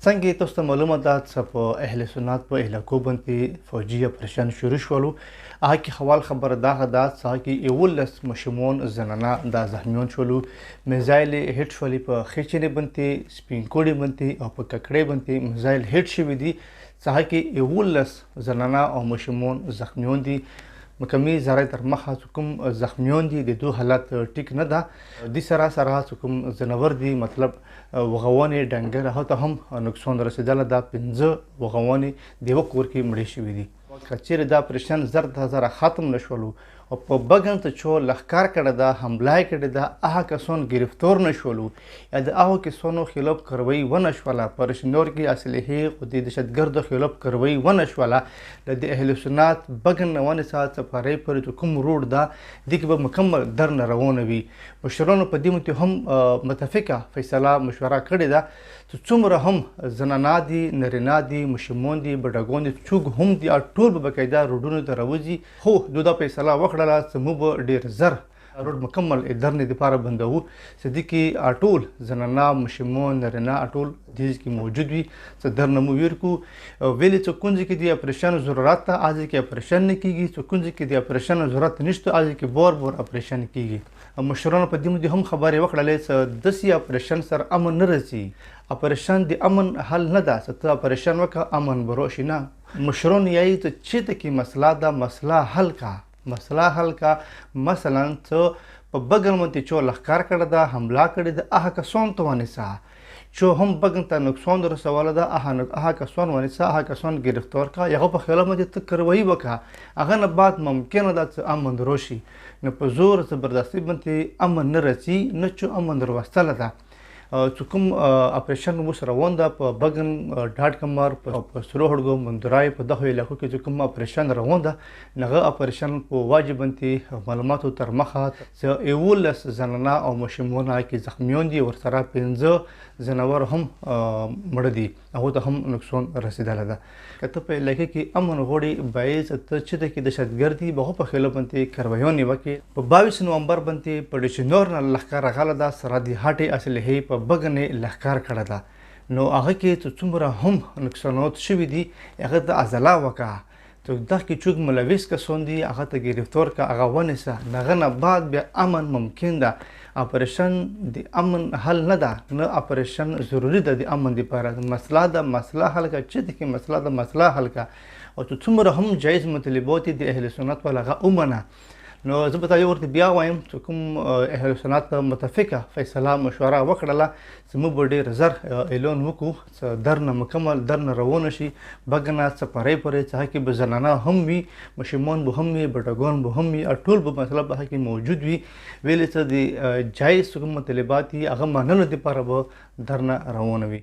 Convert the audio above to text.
څنګه تاسو ته معلومه ده چې په اهلسنت په علاقو باندې فوجي آپریشن شروع شولو هغه کې حوال خبره دغه ده چې هغه کې 11 ماشومان زنانه د زخمیان شولو میزایل هیټ شولي په خېچنې باندې سپین کوډې باندې او په ککړې باندې میزایل هیټ شوي دي چې هغه کې 11 زنانه او ماشومان زخمیان دي مکمل زړی تر مخه کوم زخمیان دي د دوه حالت ټیک نه ده د سره سره کوم جانور دي مطلب وغوانې ډنګر هغه ته هم نقصان رسیدلی ده 15 وغوانې د یوه کور کې مړې شوي دي که چیرې دا آپریشن زره ختم نشولو او په بګن ته چې لښکار کړی ده حمله یې کړې ده هغه کسان ګرفتار نه شولو یا د هغو کسانو خلاف کاروایي ونه شوله په رشنور کې اسلحې او د دهشتګردو خلاف کاروایي ونه شوله د اهلسنت بګن نه ونیسه چې فرعي پورې کوم روډ ده دې کې به مکمل درنه روانه وي مشرانو په دې باندې هم متفقه فیصله مشوره کړې ده چې څومره هم زنانه دي نارینه دي ماشومان دي بډاګان دي څوک هم دي ټول به باقاعده روډونو ته راوځي خو دوی دا فیصله وکړله چې موږ به ډېر زر روډ مکمل دھرنے دپاره بندوو چې دې کې ټول زنانه ماشومان نارینه ټول دې کې موجود وي چې دھرنه مو ویر کو ویلې چې کوم ځای کې د آپریشن ضرورت ته هغه ځای کې آپریشن نه کیږي چې کوم ځای کې د آپریشن ضرورت نشته هغه ځای کې بار آپریشن کیږي مشرانو په دې باندې هم خبرې وکړلې چې داسې آپریشن سره امن نه راځي آپریشن د امن حل نه ده چې ته آپریشن وکړه امن به راشي نه مشران یایي چې چېرته کې مسله ده مسله حل کا مثلا ته په بګن باندې چې لښکار کړی ده حمله کړې ده هغه کسان ته ونیسه چې هم بګن ته نقصان رسولی ده هغه کسان ونیسه هغه کسان گرفتار کړه هغه په خلاف باندې ته کاروایي وکړه هغه نه بعد ممکنه ده چې امن راشي نو په زور زبردستي باندې امن نه راځي نه چې امن راوستلی ده چې کوم آپریشن اوس روان ده په بګن ډاډ کمر په سرو هډګو مندرای په دغو علاقو کې چې کوم آپریشن روان ده هغه آپریشن په واجب باندې معلوماتو تر مخه چې 11 زنانه او ماشومان کې زخمیان دي ورسره 15 جانور هم مړه دي هغو ته هم نقصان رسیدلی ده که ته په علاقې کې امن غواړې باید ته چېرته کې دهشتګرد دي به هغو په خلاف باندې کاروایان وکړې په 22 نومبر باندې په ډشنور نه لښکر راغلی ده سرحدي هټې اسلحې په بګن یې لښکار کړی ده نو هغه کې چې څومره هم نقصانات شوي دي هغه ته عضله وکړه تو دغه کې څوک ملوث کسان دي هغه ته گرفتار کړه هغه ونیسه د هغه نه بعد بیا امن ممکن ده آپریشن د امن حل نه ده نه آپریشن ضروري ده د امن دپاره مسله ده مسله حل کړه چېرته کې مسله ده مسله حل کړه او چې څومره هم جایز مطالبات د اهلسنت والا هغه ومنه نو زه به ته یو ورته بیا وایم چې کوم اهلسنت متفقه فیصله مشوره وکړله چې موږ به ډېر زر اعلان وکړو چې درنه مکمل درنه روانه شي بګنه څه پرې چې هغه کې به زنانه هم وي ماشومان به هم وي بډاګان به هم وي ټول به مطلب هغه کې موجود وي ویلې چې د جایز کوم مطالبات دي هغه منلو دپاره به درنه روانه وي